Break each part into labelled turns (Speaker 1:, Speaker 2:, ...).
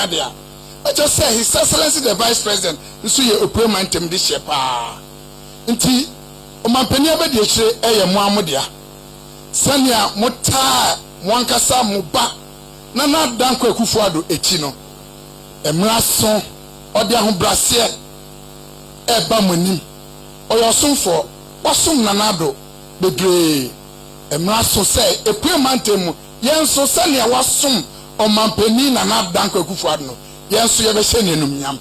Speaker 1: nya dia. I just say His Excellency the Vice President nso ye operantem de shepa. Nti omampani abedi ehire eye mo amodia. Sania mota mwankasa muba na na danko Akufo-Addo echi no. Emra so odi ahobrase eba monim. Oyosomfo wasum nanado bedre. Emra so say operantem yenso sania wasum omampani na na danko Akufo-Addo no. Yenso ye be hye ne numnyam.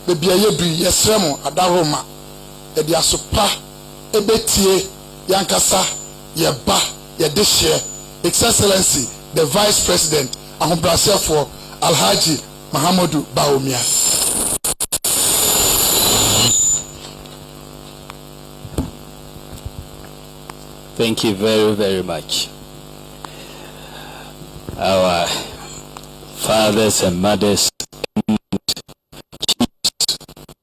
Speaker 1: Bebia yedu yesremo adaroma. Edi asopa ebetie yankasa yeba yedehye His Excellency the Vice President ahobrasefo Alhaji Mahamudu Bawumia.
Speaker 2: Thank you very, very much. Our fathers and mothers and chiefs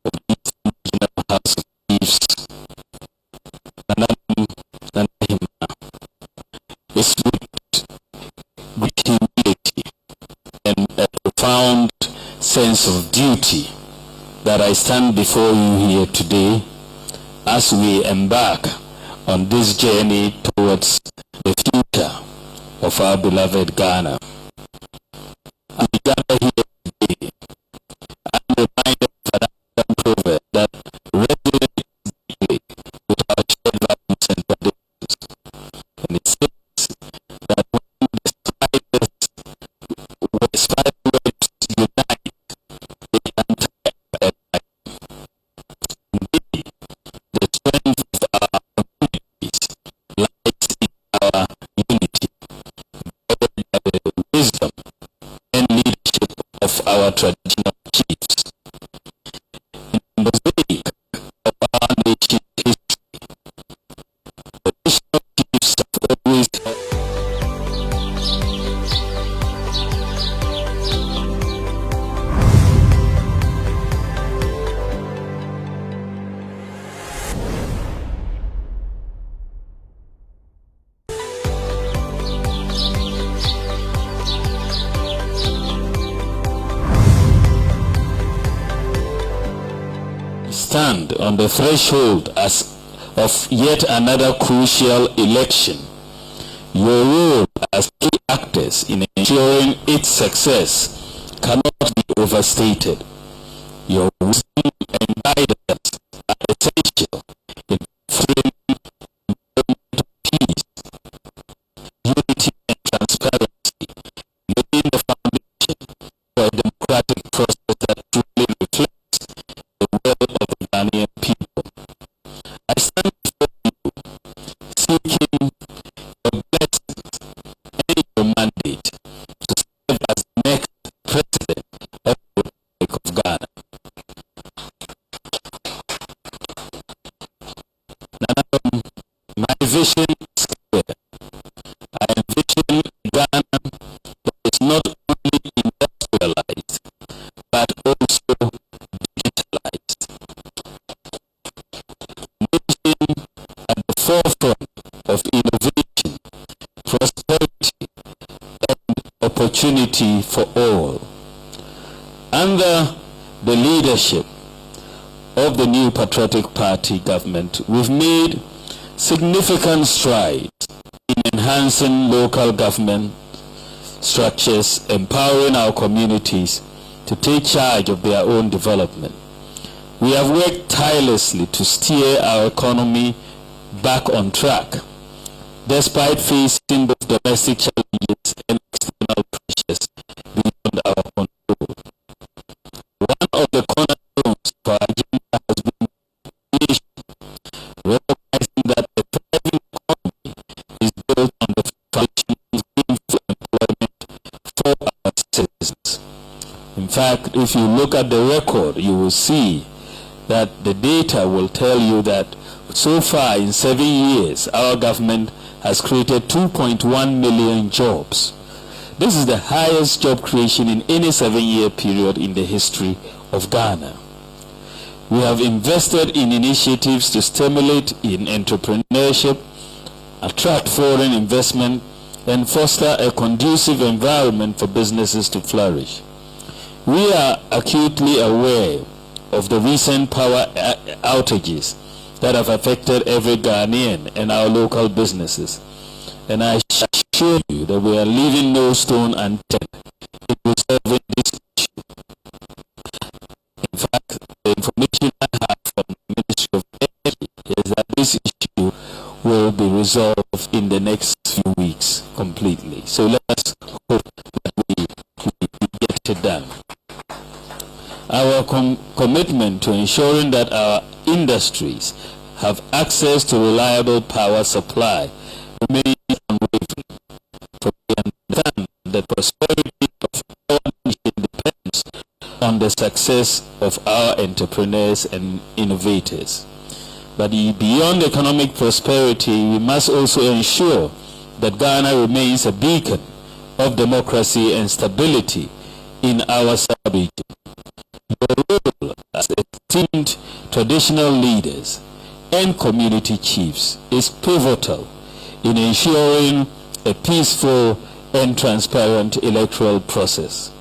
Speaker 2: of the Eastern Regional House of Chiefs, it's with great humility and a profound sense of duty that I stand before you here today as we embark on this journey towards the future of our beloved Ghana. We gather here today and reminded of an proverb that resilience is deeply with our shared values and traditions. And it says that when the spider webs unite, they untie at night. Indeed, the strength of our communities lies in our unity, guided by the wisdom and leadership of our traditional chiefs. In the mosaic of our nation's history, traditional chiefs have always held stand on the threshold of yet another crucial election. Your role as key actors in ensuring its success cannot be overstated. Your wisdom and guidance are essential in framing environment of peace, unity and transparency, laying the foundation for a democratic process that truly reflects the will of the Ghanaian people. I stand before you, seeking your blessings and your mandate to serve as the next president of the Republic of Ghana. Now, my vision is clear. I envision Ghana that is not only industrialized, but also digitalized. Nation at the forefront of innovation, prosperity, and opportunity for all. Under the leadership of the new Patriotic Party government, we've made significant strides in enhancing local government structures, empowering our communities to take charge of their own development. We have worked tirelessly to steer our economy back on track, despite facing both domestic challenges and external pressures beyond our control. One of the cornerstones of our agenda has been creation, recognizing that a thriving economy is built on the foundation of gainful employment for our citizens. In fact, if you look at the record, you will see that the data will tell you that so far in 7 years, our government has created 2.1 million jobs. This is the highest job creation in any 7-year period in the history of Ghana. We have invested in initiatives to stimulate in entrepreneurship, attract foreign investment, and foster a conducive environment for businesses to flourish. We are acutely aware of the recent power outages that have affected every Ghanaian and our local businesses. And I assure you that we are leaving no stone unturned in resolving this issue. In fact, the information I have from the Ministry of Energy is that this issue will be resolved in the next few weeks completely. So let us hope that we get it done. Our commitment to ensuring that our industries have access to reliable power supply remains unwavering. For we understand that prosperity of our nation depends on the success of our entrepreneurs and innovators. But beyond economic prosperity, we must also ensure that Ghana remains a beacon of democracy and stability in our sub-region. Your role as esteemed traditional leaders and community chiefs is pivotal in ensuring a peaceful and transparent electoral process.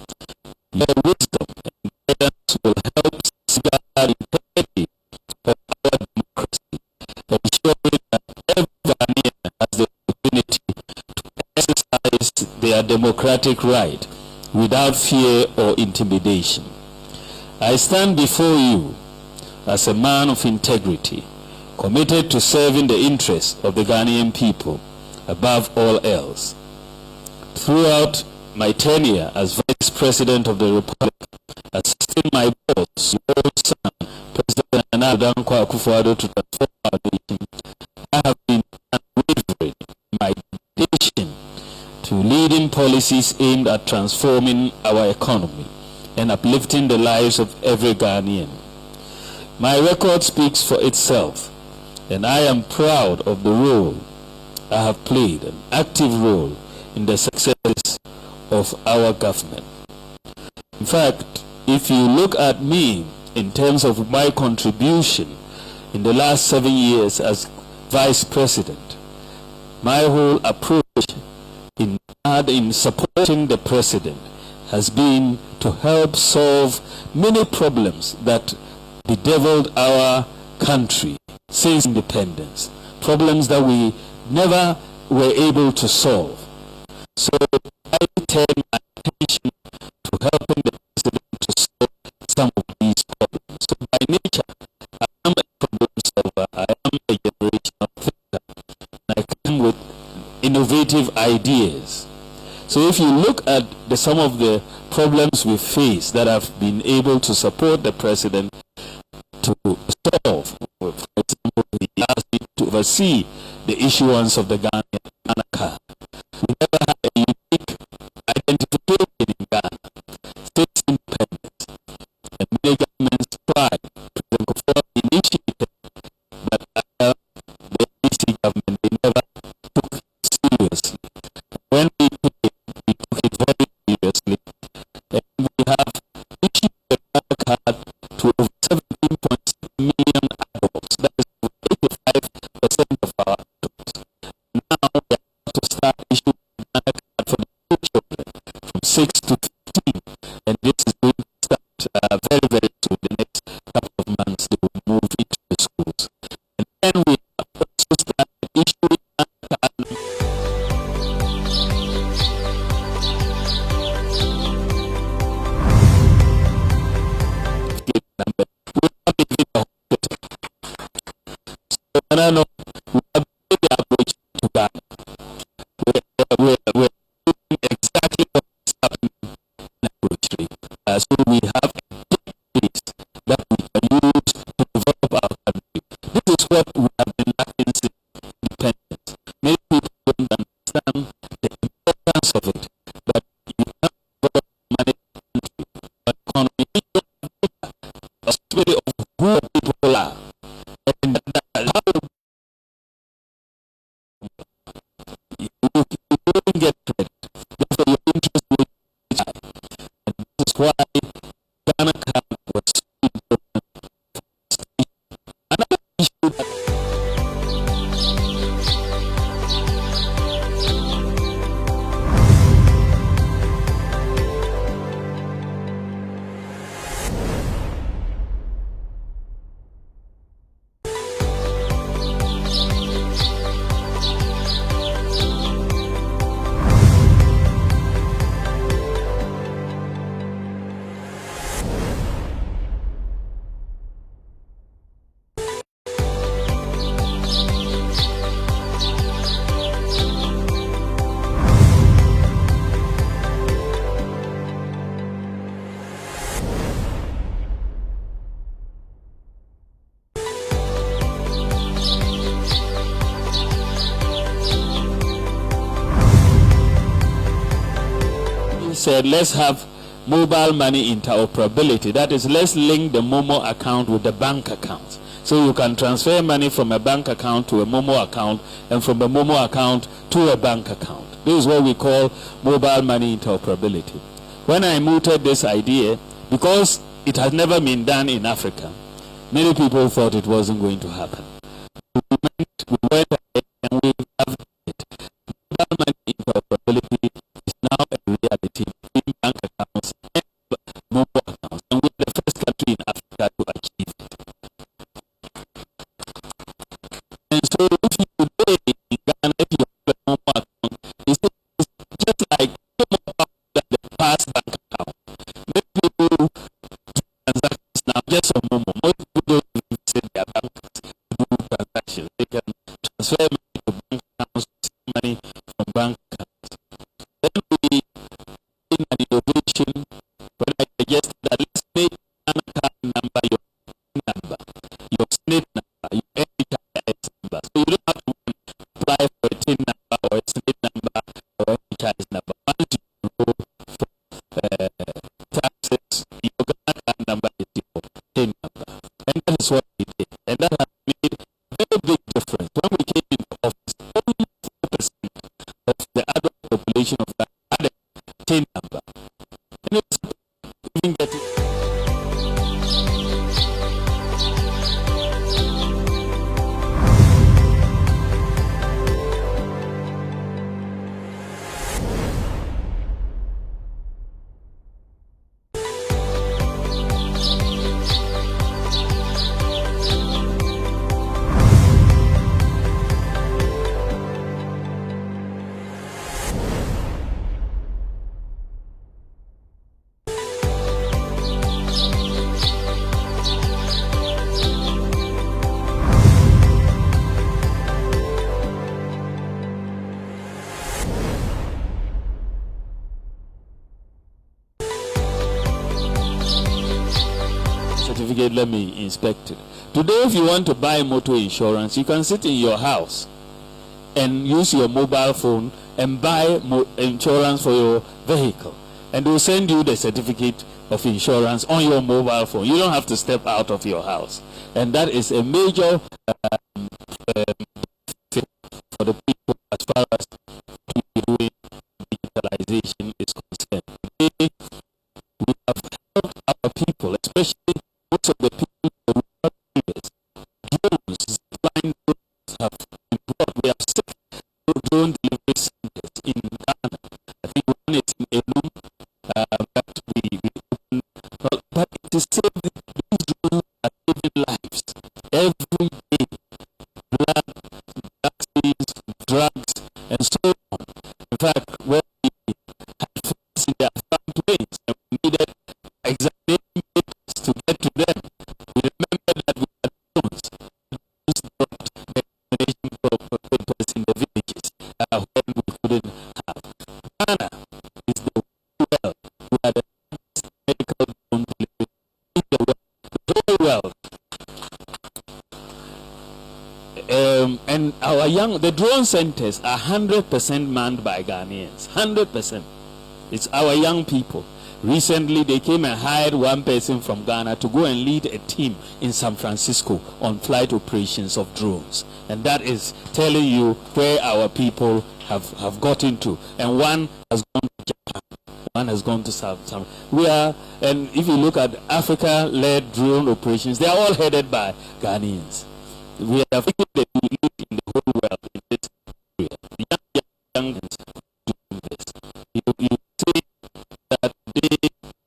Speaker 2: Your wisdom and guidance will help safeguard the integrity of our democracy, ensuring that every Ghanaian has the opportunity to exercise their democratic right without fear or intimidation. I stand before you as a man of integrity, committed to serving the interests of the Ghanaian people above all else. Throughout my tenure as Vice President of the Republic, assisting my boss, your own son, President Nana Dankwa Akufo-Addo, to transform our nation, I have been unwavering in my dedication to leading policies aimed at transforming our economy and uplifting the lives of every Ghanaian. My record speaks for itself, and I am proud of the role I have played, an active role in the success of our government. In fact, if you look at me in terms of my contribution in the last 7 years as Vice President, my whole approach in supporting the President has been to help solve many problems that bedeviled our country since independence, problems that we never were able to solve. So I turn my attention to helping the President to solve some of these problems. So by nature, I am a problem solver, I am a generational thinker, and I come with innovative ideas. So if you look at some of the problems we face that have been able to support the President to solve, for example, he asked me to oversee the issuance of the Ghana card. We never had a unique identification in Ghana since independence, and many governments tried. President Kufuor initiated, but the NDC government, they never took it seriously. When we took it very seriously, and we have issued the Ghana card to over 17.6 million adults. That is 85% of our adults. Now we have to start issuing the Ghana card for the new children from 6 to 15, and this is going to start very, very soon. The next couple of months, they will move into the schools. And then we have also started issuing Ghana card. And I know we have the approach to Ghana. We're doing exactly what is happening in laboratory. So we have a base that we can use to develop our country. This is what we have been lacking since independence. Many people don't understand the importance of it, but you can't develop manage the country, but economy is a possibility of who people are. And how said, let's have mobile money interoperability. That is, let's link the Momo account with the bank account. So you can transfer money from a bank account to a Momo account, and from a Momo account to a bank account. This is what we call mobile money interoperability. When I mooted this idea, because it has never been done in Africa, many people thought it wasn't going to happen. We went ahead and we have it. Mobile money interoperability is now a reality between bank accounts and mobile accounts, and we're the first country in Africa to achieve it. And so if you today in Ghana, if you have a mobile account, it's just like the past bank account. Many people do transactions now just on Momo. Most people don't even visit their banks to do transactions. They can transfer money to bank accounts, send money from bank accounts. Then we in an innovation when I suggested that let's make an account number your number, your SNIT number, your NHIS number. So you don't have to apply for a TIN number or a SNIT number or NHIS number. Once you enroll for taxes, your account number is your TIN number. And that is what we did. And that has made a very big difference. When we came into office, only 4% of the adult population of that had a TIN number. And it's even getting certificate, let me inspect it. Today, if you want to buy motor insurance, you can sit in your house and use your mobile phone and buy insurance for your vehicle, and they'll send you the certificate of insurance on your mobile phone. You don't have to step out of your house, and that is a major for the people as far as doing digitalization is concerned. Today, we have helped our people, especially most of the people in the rural areas. Drones, flying drones have been brought. We have 6 drone delivery centers in Ghana. I think one is in Elum that we opened. But it is saving, these drones are saving lives every day. Blood, vaccines, drugs, and so on. In fact, when we had floods in their floodplains and we needed examination papers to get to them, we remembered that we had drones. Drones brought examination papers in the villages when we couldn't have. Ghana is the world. We are the largest medical drone delivery in the world. The whole world. And the drone centers are 100% manned by Ghanaians. 100%. It's our young people. Recently, they came and hired one person from Ghana to go and lead a team in San Francisco on flight operations of drones. And that is telling you where our people have gotten to. And one has gone to Japan. One has gone to South. And if you look at Africa-led drone operations, they are all headed by Ghanaians. We are taking the lead in the whole world in this area. Young doing this. You say that they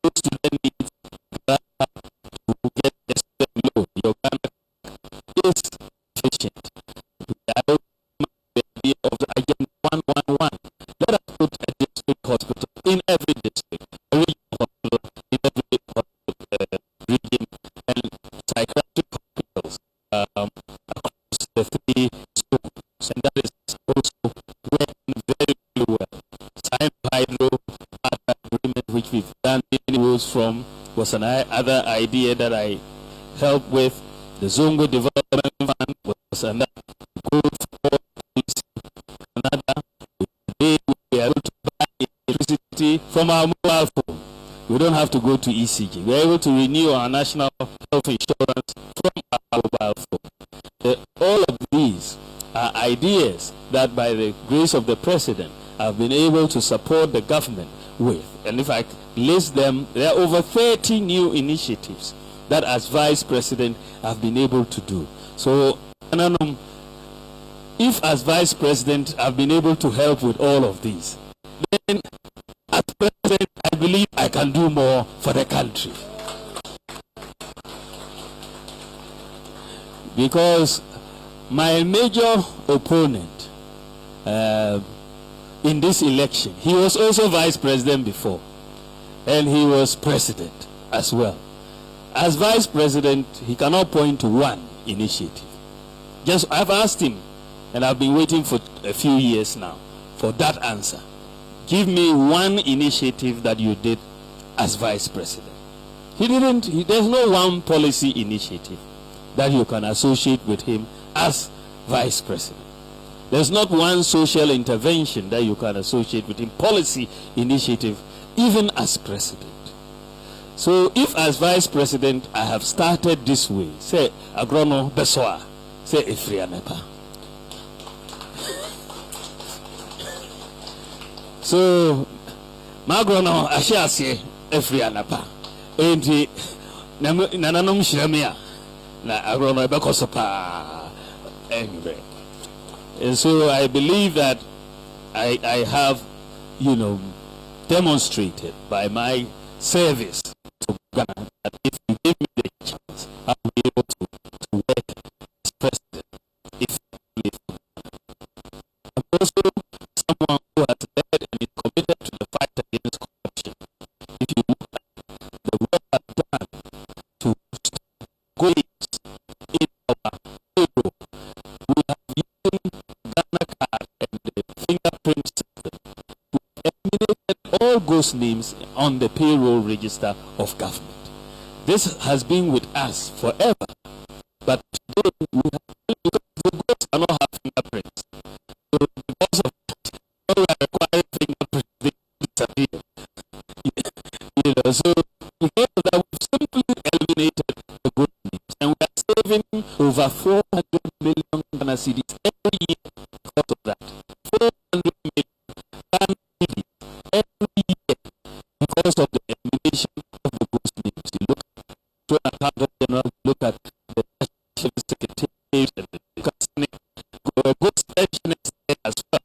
Speaker 2: go to the needs to get a student loan. Your Ghana is efficient. I don't mind the idea of the Agenda 111. Let us put a district hospital in every district, a regional hospital in every hospital, region, and psychiatric hospitals across the 3 schools, and that is also working very, very well. Sign Hydro agreement, which we've done many rules from, was another idea that I helped with. The Zongo Development Fund was another. Good for Canada. Today we are able to buy electricity from our mobile have to go to ECG. We're able to renew our national health insurance from our mobile phone. All of these are ideas that, by the grace of the president, I've been able to support the government with. And if I list them, there are over 30 new initiatives that, as vice president, I've been able to do. So, if as vice president I've been able to help with all of these, then as president I believe I can do more for the country. Because my major opponent in this election, he was also vice president before, and he was president as well. As vice president, he cannot point to one initiative. Just, I've asked him, and I've been waiting for a few years now for that answer. Give me one initiative that you did as vice president. He didn't. There's no one policy initiative that you can associate with him as vice president. There's not one social intervention that you can associate with him, policy initiative, even as president. So if as vice president I have started this way, say agrono besoa, say ifrianepa. So magrono ashiase ifrianepa. Enti nananom shiremia na agrono bekosopa anyway. And so I believe that I have, demonstrated by my service to Ghana that if you give me the chance, I'll be able to work as president effectively for Ghana. I'm also someone who has led and is committed to the fight against corruption. If you look at the work I've done to stop gains in our payroll, we have used Ghana card and the fingerprint system to eliminate all ghost names on the payroll register of government. This has been with us forever, but today we have, because the ghosts cannot have fingerprints. So because of that, we are requiring fingerprints, they disappear. So because of that, we've simply eliminated the ghost names, and we are saving over 400 million Ghana cedis every year because of that. 400 million Ghana cedis every year because of the elimination of the ghost names. You look at the accountant general, look at the national secretariat, and the ghost pensioners there as well.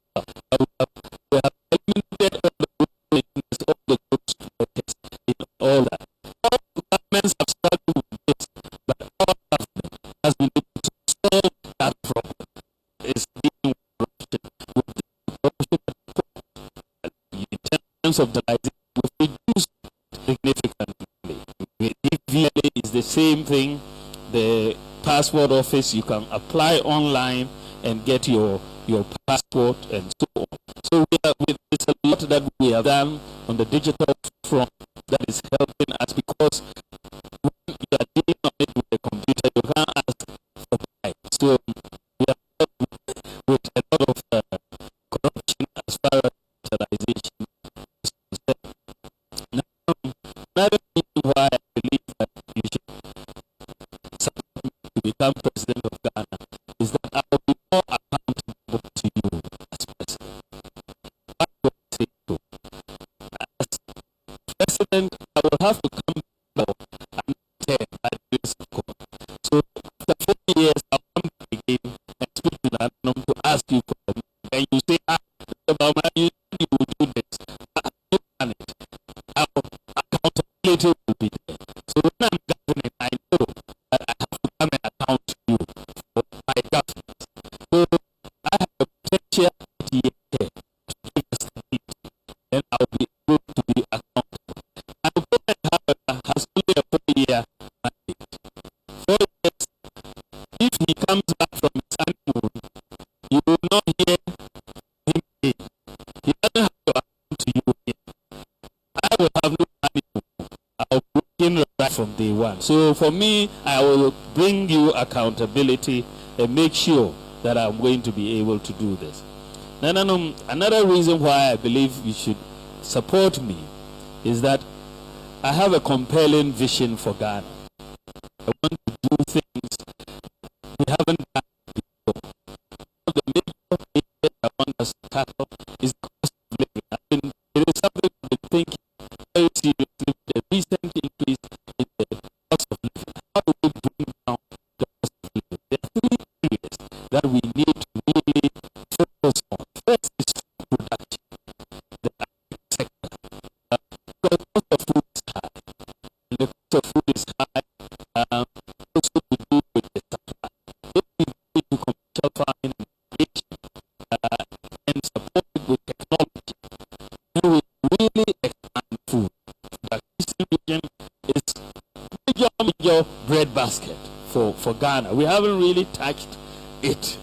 Speaker 2: We have eliminated all the ghost names, all the ghost workers, in all that. All governments have struggled with this, but our government has been able to solve that problem. It's dealing with corruption, in terms of digitalization, we've reduced significantly. If VLA is the same thing, the passport office, you can apply online and get your passport and so on. So it's a lot that we have done on the digital front that is helping us, because when you are dealing on it with a computer, you can't ask for price. So we have dealt with a lot of corruption as far as digitalization is concerned. Now, another reason why I believe that you should support me to become president of Ghana is that I will be more accountable to you as president. I will say so. As president, I will have to come back and tell by the grace of God. So after 4 years, I'll come back again and speak to Nanom to ask you for me. And you say, about my you will do this. You done it. Our accountability will be there. So when I'm governing, I know that I have to come and account to you for my government. So I have a potential idea here to give us stability. Then I'll be able to be accountable. Our government, however, has only a 4-year mandate. 4 years. If he comes back from his honeymoon, you will not hear him again. He doesn't have to account to you again. I will have no honeymoon. I'll be working right from day one. So for me, I will bring you accountability and make sure that I'm going to be able to do this. Now, another reason why I believe you should support me is that I have a compelling vision for Ghana. I want to do things we haven't done before. One of the major areas I want us to tackle is the cost of living. It is something I've been thinking very seriously with the recent increase in the cost of living. How do we bring down the cost of living? There are three areas that we need to really focus on. First is food production, the agriculture sector. Because the cost of food is high. And the cost of food is high. Also to do with the supply. If we go into commercial farming and irrigation and support it with technology, then we really expand food. The Eastern region is major bread basket for Ghana. We haven't really touched it.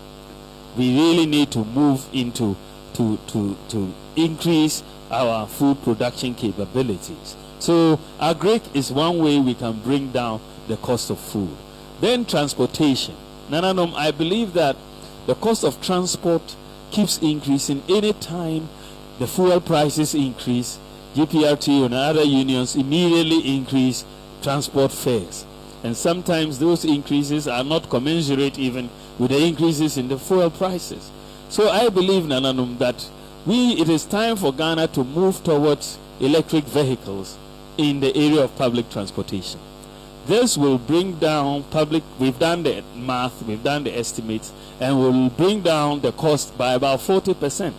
Speaker 2: We really need to move into to increase our food production capabilities. So agric is one way we can bring down the cost of food. Then transportation. Nananom, I believe that the cost of transport keeps increasing. Anytime the fuel prices increase, GPRT and other unions immediately increase transport fares. And sometimes those increases are not commensurate even with the increases in the fuel prices. So I believe, Nananom, that it is time for Ghana to move towards electric vehicles in the area of public transportation. This will bring down we've done the math, we've done the estimates, and will bring down the cost by about 40%.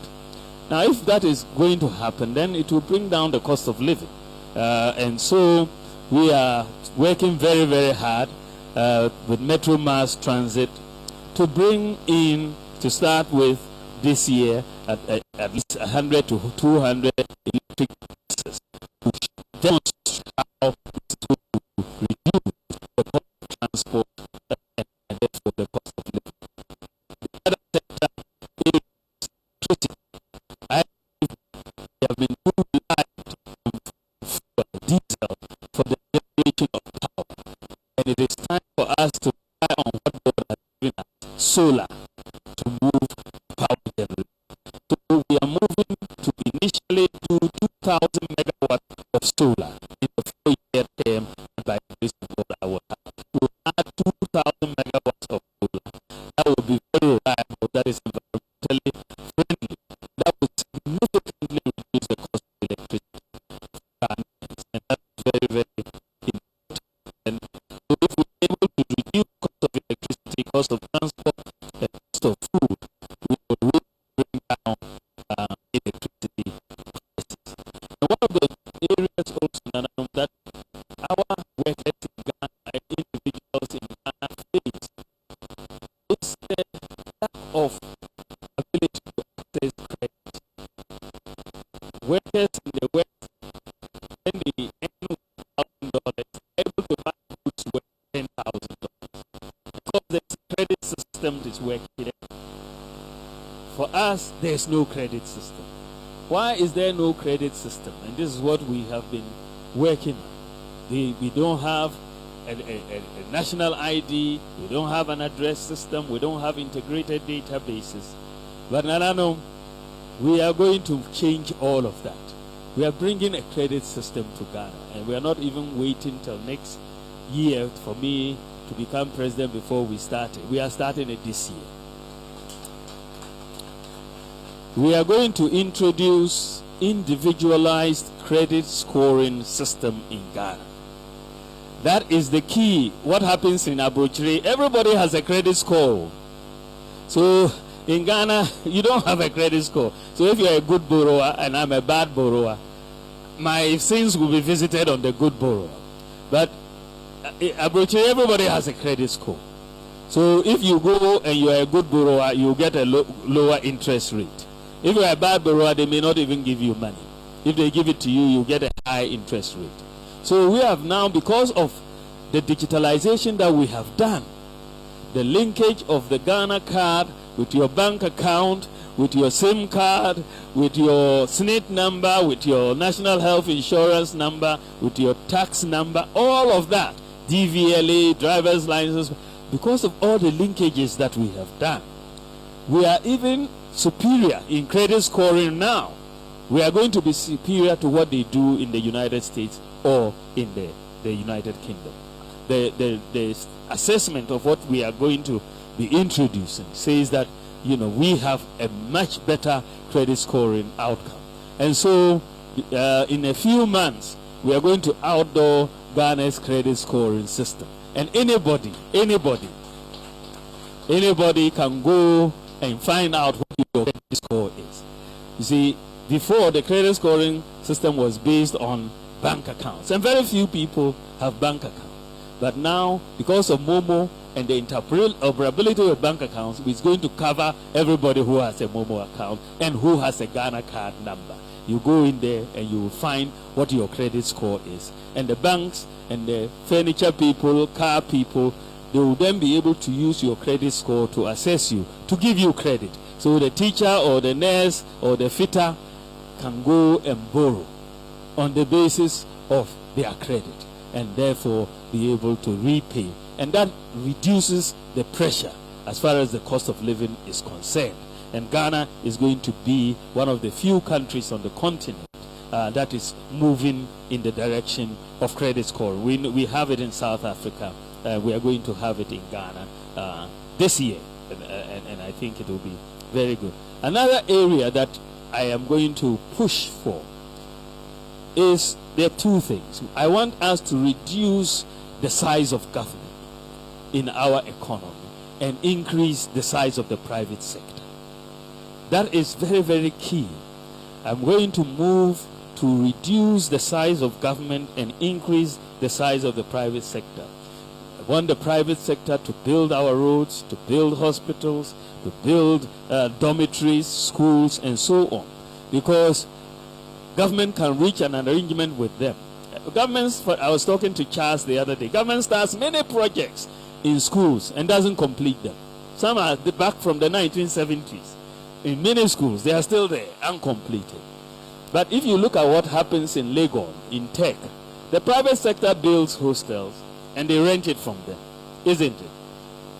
Speaker 2: Now, if that is going to happen, then it will bring down the cost of living. And so we are working very, very hard with Metro Mass Transit to bring in, to start with this year, at least 100 to 200 electric buses, which demonstrates how it's going to reduce the cost of transport and therefore the cost of living. The other sector is electricity. I have been too reliant on diesel for the generation of power, and it is time for us to rely on what God has given us, solar, to move power generation. So we are moving to initially do 2,000 megawatts of solar in the 4-year term, and by the grace of God I will add 2,000 megawatts of solar. That will be very reliable, that is environmentally friendly. That will significantly reduce the cost of electricity. And that's very, very important. And so if we're able to reduce the cost of electricity, cost of transport, and cost of food, we will really bring down electricity prices. And one of the areas also that our workers in Ghana, individuals in Ghana face, is the lack of ability to access credit. Workers in the West, when they earn $1,000, able to buy goods worth $10,000 because the credit system is working. For us, there's no credit system. Why is there no credit system? And this is what we have been working on. We don't have a national ID, we don't have an address system, we don't have integrated databases. But Nanano, we are going to change all of that. We are bringing a credit system to Ghana, and we are not even waiting till next year for me to become president before we start it. We are starting it this year. We are going to introduce individualized credit scoring system in Ghana. That is the key. What happens in Abrochire, everybody has a credit score. So in Ghana, you don't have a credit score. So if you're a good borrower and I'm a bad borrower, my sins will be visited on the good borrower. But Abrochire, everybody has a credit score. So if you go and you're a good borrower, you get a lower interest rate. If you're a bad borrower, they may not even give you money. If they give it to you, you get a high interest rate. So we have now, because of the digitalization that we have done, the linkage of the Ghana card with your bank account, with your SIM card, with your SNIT number, with your national health insurance number, with your tax number, all of that, DVLA, driver's license, because of all the linkages that we have done, we are even superior in credit scoring now. we are going to be superior to what they do in the United States or in the United Kingdom. The assessment of what we are going to be introducing says that, we have a much better credit scoring outcome. And so in a few months, we are going to outdoor Ghana's credit scoring system. And anybody can go and find out what your credit score is. You see, before, the credit scoring system was based on bank accounts, and very few people have bank accounts. But now, because of Momo and the interoperability with bank accounts, it's going to cover everybody who has a Momo account and who has a Ghana card number. You go in there and you will find what your credit score is. And the banks and the furniture people, car people, they will then be able to use your credit score to assess you, to give you credit. So the teacher or the nurse or the fitter can go and borrow on the basis of their credit and therefore be able to repay. And that reduces the pressure as far as the cost of living is concerned. And Ghana is going to be one of the few countries on the continent that is moving in the direction of credit score. We have it in South Africa. We are going to have it in Ghana this year. And I think it will be very good. Another area that I am going to push for is, there are two things. I want us to reduce the size of government in our economy and increase the size of the private sector. That is very, very key. I'm going to move to reduce the size of government and increase the size of the private sector. I want the private sector to build our roads, to build hospitals, to build dormitories, schools, and so on. Because government can reach an arrangement with them. I was talking to Charles the other day. Government starts many projects in schools and doesn't complete them. Some are back from the 1970s. In many schools, they are still there, uncompleted. But if you look at what happens in Legon, in tech, the private sector builds hostels and they rent it from them, isn't it?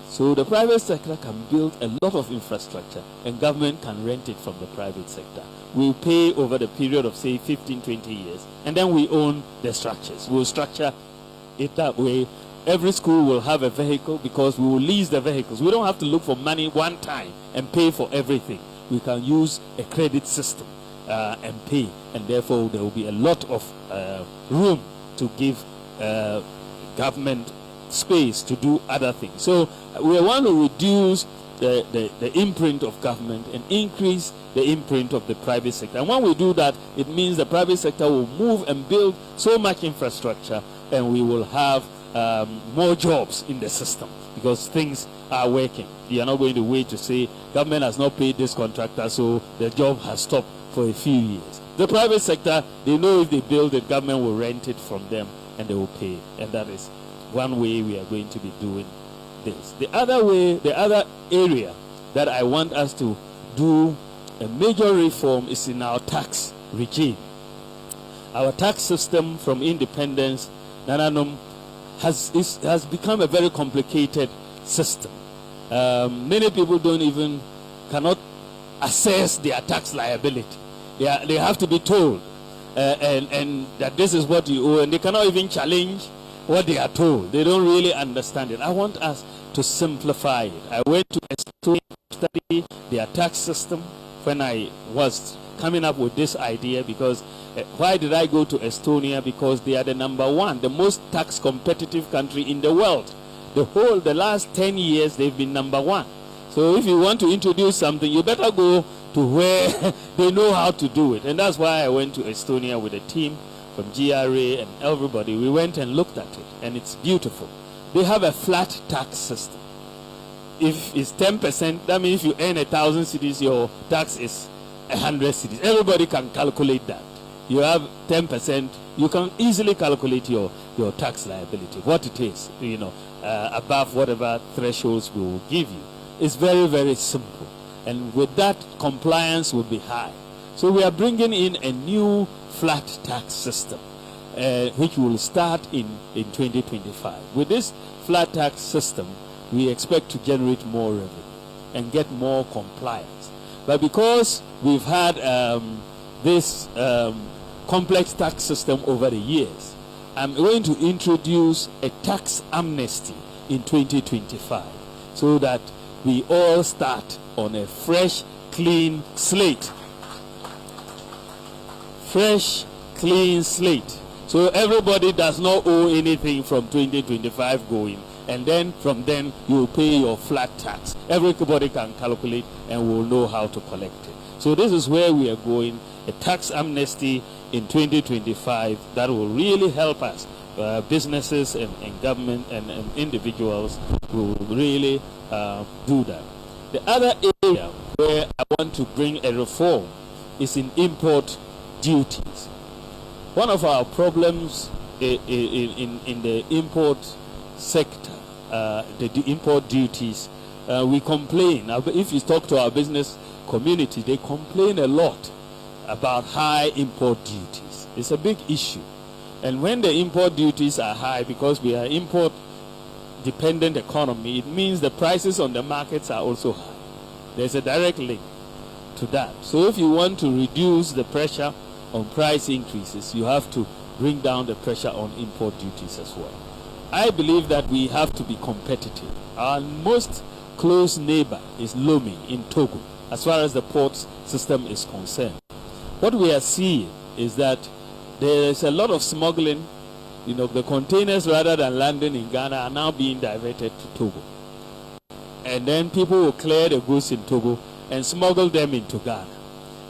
Speaker 2: So the private sector can build a lot of infrastructure and government can rent it from the private sector. We'll pay over the period of, say, 15, 20 years, and then we own the structures. We'll structure it that way. Every school will have a vehicle because we will lease the vehicles. We don't have to look for money one time and pay for everything. We can use a credit system and pay, and therefore there will be a lot of room to give government space to do other things. So we want to reduce the imprint of government and increase the imprint of the private sector. And when we do that, it means the private sector will move and build so much infrastructure, and we will have more jobs in the system because things are working. You are not going to wait to say government has not paid this contractor, so the job has stopped for a few years. The private sector, they know if they build it, government will rent it from them and they will pay. And that is one way we are going to be doing this. The other area that I want us to do a major reform is in our tax regime. Our tax system from independence, Nananom, has become a very complicated system. Many people cannot assess their tax liability. They have to be told and that this is what you owe, and they cannot even challenge what they are told. They don't really understand it. I want us to simplify it. I went to Estonia to study their tax system when I was coming up with this idea, because why did I go to Estonia? Because they are the #1, the most tax competitive country in the world. The last 10 years they've been #1. So if you want to introduce something, you better go to where they know how to do it. And that's why I went to Estonia with a team from GRA and everybody. We went and looked at it, and it's beautiful. They have a flat tax system. If it's 10%, that means if you earn 1,000 cedis, your tax is 100 cedis. Everybody can calculate that. You have 10%, you can easily calculate your tax liability, what it is, above whatever thresholds we will give you. It's very, very simple. And with that, compliance will be high. So we are bringing in a new flat tax system, which will start in 2025. With this flat tax system, we expect to generate more revenue and get more compliance. But because we've had this complex tax system over the years, I'm going to introduce a tax amnesty in 2025 so that we all start on a fresh, clean slate. Fresh, clean slate. So everybody does not owe anything from 2025 going. And then from then you will pay your flat tax. Everybody can calculate and will know how to collect it. So this is where we are going, a tax amnesty in 2025 that will really help us. Businesses and government and individuals will really do that. The other area where I want to bring a reform is in import duties. One of our problems in the import sector, the import duties, we complain. If you talk to our business community, they complain a lot about high import duties. It's a big issue. And when the import duties are high, because we are import dependent economy, it means the prices on the markets are also high. There's a direct link to that. So if you want to reduce the pressure on price increases, you have to bring down the pressure on import duties as well. I believe that we have to be competitive. Our most close neighbor is Lomé in Togo, as far as the port system is concerned. What we are seeing is that there is a lot of smuggling. You know, the containers, rather than landing in Ghana, are now being diverted to Togo. And then people will clear the goods in Togo and smuggle them into Ghana.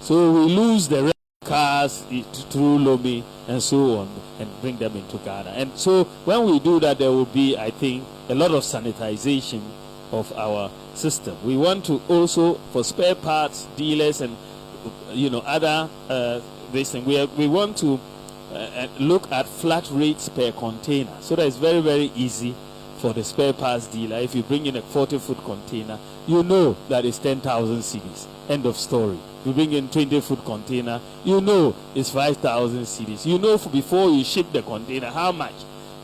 Speaker 2: So we lose the red cars through Lomé and so on and bring them into Ghana. And so when we do that, there will be, I think, a lot of sanitization of our system. We want to also, for spare parts dealers and other this thing, we want to look at flat rates per container, so that it's very, very easy for the spare parts dealer. If you bring in a 40-foot container, you know that it's 10,000 cedis. End of story. You bring in 20-foot container, you know it's 5,000 cedis. You know before you ship the container how much.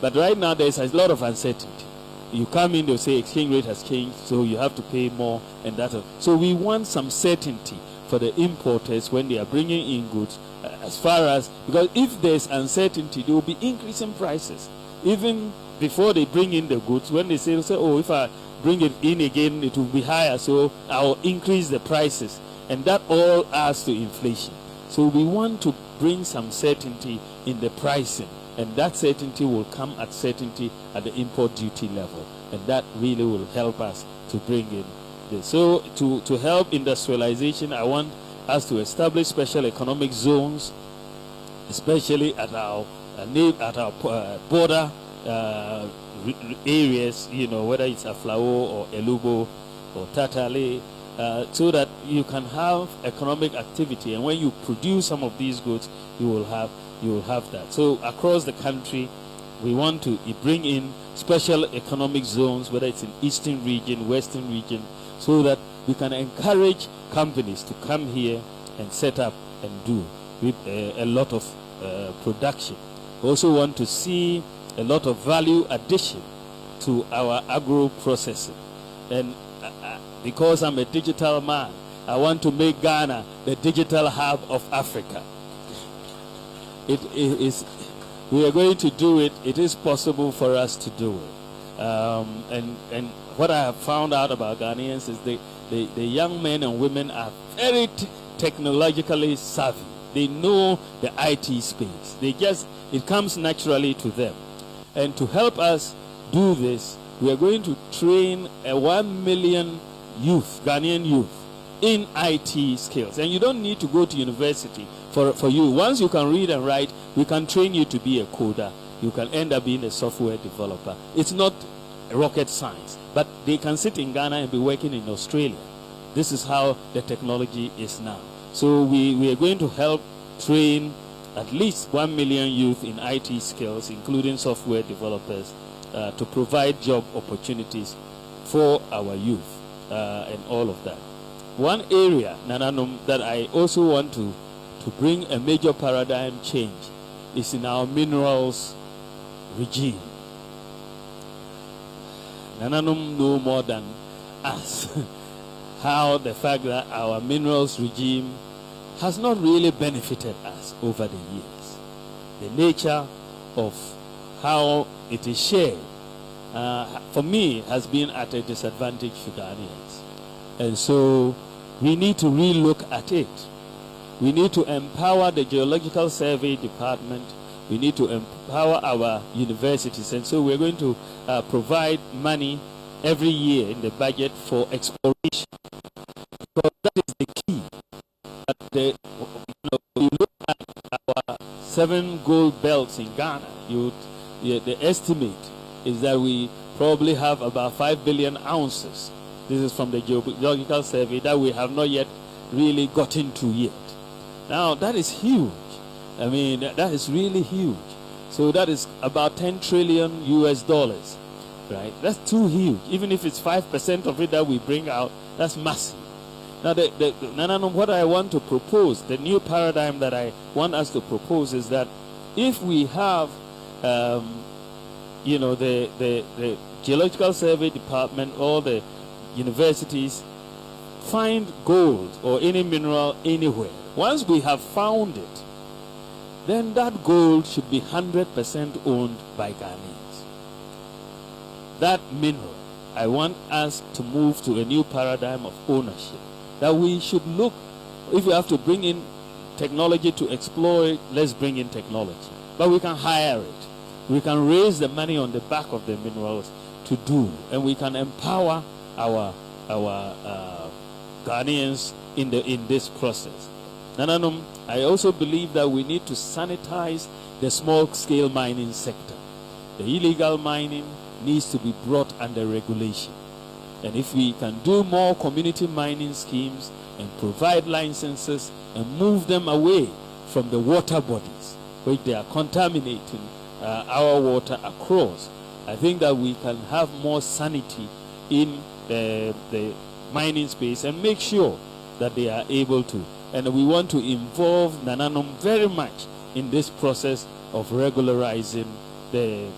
Speaker 2: But right now there's a lot of uncertainty. You come in, they'll say exchange rate has changed, so you have to pay more, and that. So we want some certainty for the importers when they are bringing in goods, as far as, because if there's uncertainty, they will be increasing prices. Even before they bring in the goods, when they say, oh, if I bring it in again, it will be higher, so I will increase the prices. And that all adds to inflation. So we want to bring some certainty in the pricing, and that certainty will come at certainty at the import duty level, and that really will help us to bring in this. So to help industrialization, I want us to establish special economic zones, especially at our border areas, whether it's Aflao or Elubo or Tatale, so that you can have economic activity, and when you produce some of these goods, you will have that. So across the country, we want to bring in special economic zones, whether it's in eastern region, western region, so that we can encourage companies to come here and set up and do with a lot of production. We also want to see a lot of value addition to our agro processing. And because I'm a digital man, I want to make Ghana the digital hub of Africa. We are going to do it. It is possible for us to do it. And what I have found out about Ghanaians is the young men and women are very technologically savvy. They know the IT space. It comes naturally to them. And to help us do this, we are going to train 1 million youth, Ghanaian youth, in IT skills. And you don't need to go to university for you. Once you can read and write, we can train you to be a coder. You can end up being a software developer. It's not rocket science, but they can sit in Ghana and be working in Australia. This is how the technology is now. So we are going to help train at least 1 million youth in IT skills, including software developers, to provide job opportunities for our youth and all of that. One area, Nananum, that I also want to bring a major paradigm change is in our minerals regime. Nananum know more than us how the fact that our minerals regime
Speaker 3: has not really benefited us over the years. The nature of how it is shared, for me, has been at a disadvantage to Ghanaians. And so we need to re-look at it. We need to empower the Geological Survey Department. We need to empower our universities. And so we're going to provide money every year in the budget for exploration. Because that is the key. When you look at our 7 gold belts in Ghana, the estimate is that we probably have about 5 billion ounces. This is from the Geological Survey that we have not yet really gotten to yet. Now, that is huge. I mean, that is really huge. So that is about 10 trillion US dollars, right? That's too huge. Even if it's 5% of it that we bring out, that's massive. Now, what I want to propose, the new paradigm that I want us to propose is that if we have, the Geological Survey Department or the universities find gold or any mineral anywhere, once we have found it, then that gold should be 100% owned by Ghanaians. That mineral, I want us to move to a new paradigm of ownership. That we should look, if we have to bring in technology to explore it, let's bring in technology. But we can hire it. We can raise the money on the back of the minerals to do, and we can empower our Ghanaians in this process. Nananom, I also believe that we need to sanitize the small-scale mining sector. The illegal mining needs to be brought under regulation. And if we can do more community mining schemes and provide licenses and move them away from the water bodies, which they are contaminating our water across, I think that we can have more sanity in the mining space and make sure that they are able to. And we want to involve Nananom very much in this process of regularizing and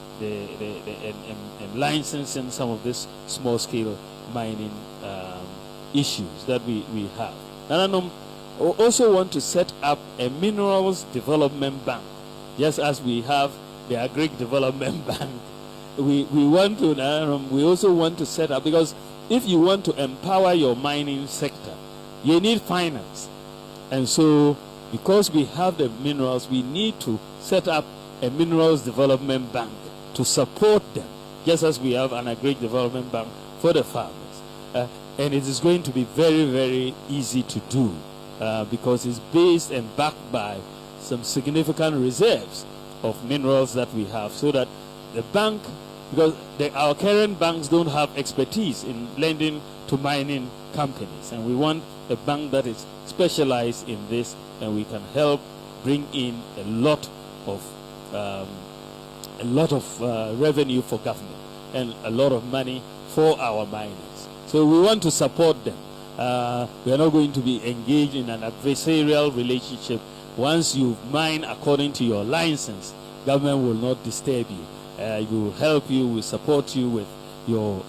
Speaker 3: licensing some of this small-scale mining issues that we have. Nananom also want to set up a minerals development bank, just as we have the Agric Development Bank. We also want to set up, because if you want to empower your mining sector, you need finance. And so, because we have the minerals, we need to set up a minerals development bank to support them, just as we have an Agric Development Bank for the farmers. And it is going to be very, very easy to do because it's based and backed by some significant reserves of minerals that we have, so that the bank, because our current banks don't have expertise in lending to mining companies, and we want a bank that is specialized in this, and we can help bring in a lot of revenue for government and a lot of money for our miners. So we want to support them. We are not going to be engaged in an adversarial relationship. Once you mine according to your license, government will not disturb you. We will help you, we will support you with your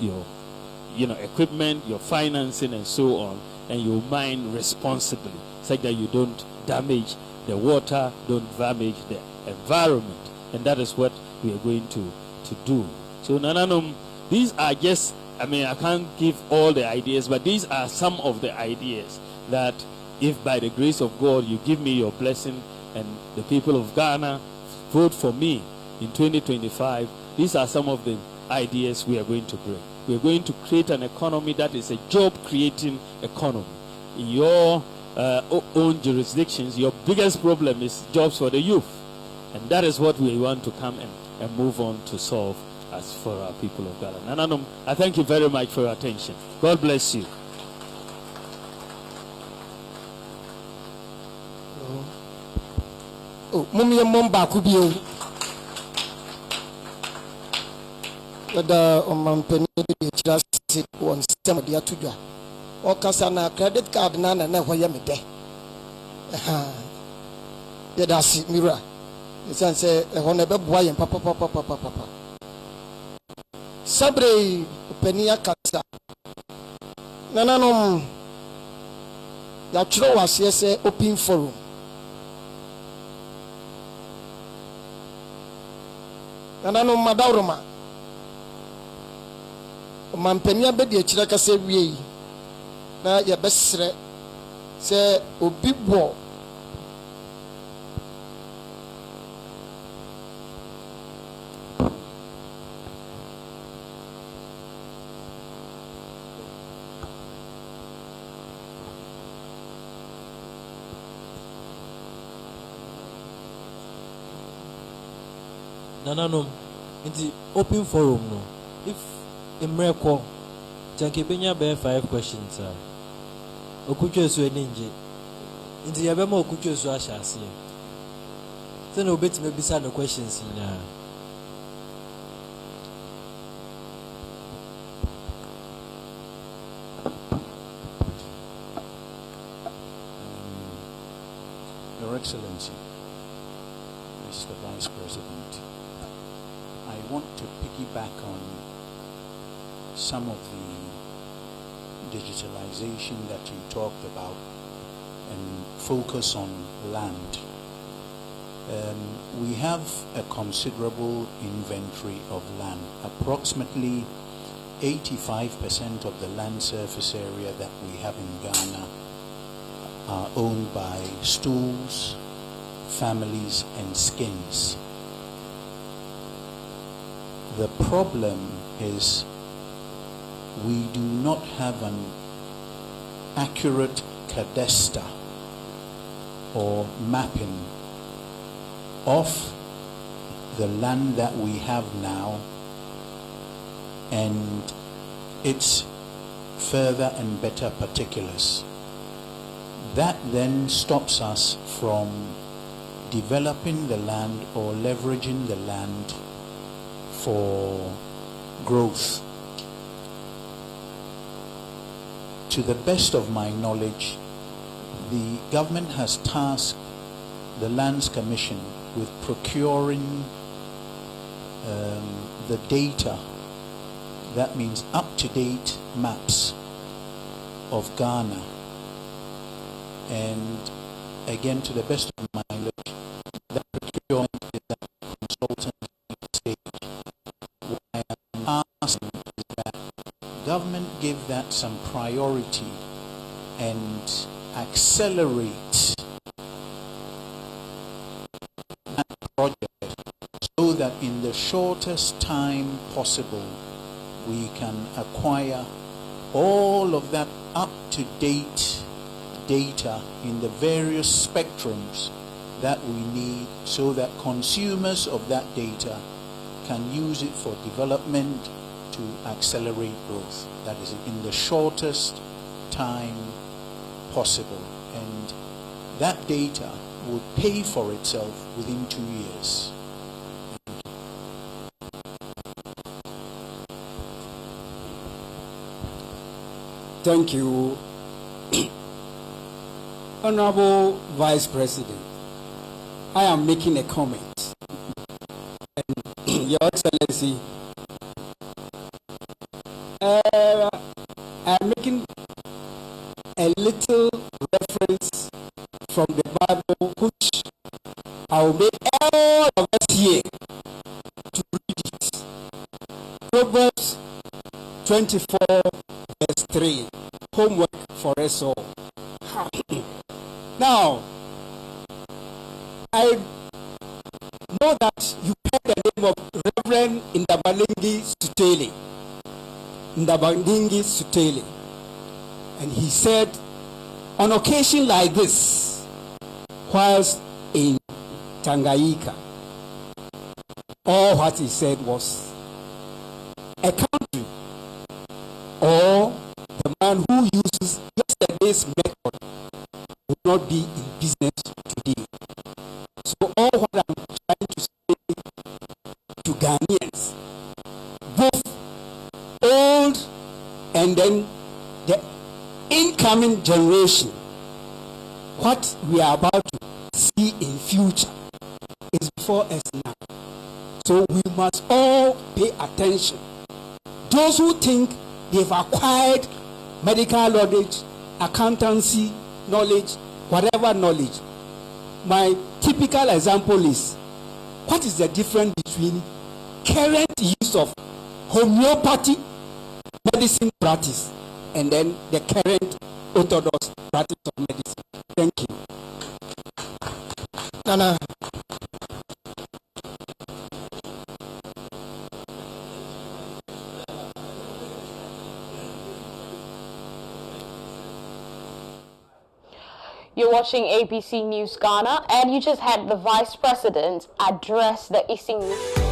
Speaker 3: equipment, your financing, and so on, and you mine responsibly, such that you don't damage the water, don't damage the environment, and that is what we are going to do. So Nananom, these are just, I can't give all the ideas, but these are some of the ideas that, if by the grace of God you give me your blessing and the people of Ghana vote for me in 2025, these are some of the ideas we are going to bring. We are going to create an economy that is a job-creating economy. In your own jurisdictions, your biggest problem is jobs for the youth. And that is what we want to come and move on to solve as for our people of Ghana. Nananom, I thank you very much for your attention. God bless you.
Speaker 4: Mumia Momba Kubio. The Omampeni just on stem of the Atuja. Or Casana credit card nana never yamide. Yeah, that's it, Mira. It's a honorable boy and papa. Sabre Penia Casa. Nananom yɛatwerɛ wɔ aseɛ sɛ open forum. Nananom madawroma ɔmampanin abɛdi akyirɛ kasa wie yi na yɛbɛsrɛ sɛ obi bɔ
Speaker 5: Nananom, it's open forum no. If Emreko, Jankebenya bear 5 questions, sir. Okucho so ninja. Into Yabemo Okucho so ashasi. Then obey me beside the questions in
Speaker 6: Your Excellency, Mr. Vice President, I want to piggyback on some of the digitalization that you talked about and focus on land. We have a considerable inventory of land. Approximately 85% of the land surface area that we have in Ghana are owned by stools, families, and skins. The problem is we do not have an accurate cadastre or mapping of the land that we have now and its further and better particulars. That then stops us from developing the land or leveraging the land for growth. To the best of my knowledge, the government has tasked the Lands Commission with procuring the data, that means up-to-date maps of Ghana. And again, to the best of my knowledge, that procurement is at consultant stage. What I am asking is that government give that some priority and accelerate that project so that in the shortest time possible we can acquire all of that up-to-date data in the various spectrums that we need so that consumers of that data can use it for development to accelerate growth. That is in the shortest time possible. And that data would pay for itself within 2 years.
Speaker 7: Thank you. Honorable Vice President, I am making a comment. And Your Excellency, I'm making a little reference from the Bible, which I will make all of us here to read it. Proverbs 24, verse 3. Homework for us all. Now, I know that you heard the name of Reverend Ndabaningi Sutele. Ndabaningi Sutele. And he said, on occasion like this, whilst in Tanganyika, all what he said was, a country or the man who uses yesterday's method will not be in business today. So all what I'm trying to say to Ghanaians, both old and then the incoming generation, what we are about to see in future is before us now. So we must all pay attention. Those who think they've acquired medical knowledge, accountancy, knowledge, whatever knowledge. My typical example is, what is the difference between current use of homeopathy medicine practice and then the current orthodox practice of medicine? Thank you.
Speaker 4: Nana.
Speaker 8: You're watching ABC News Ghana, and you just had the Vice President address the Eastern Youth.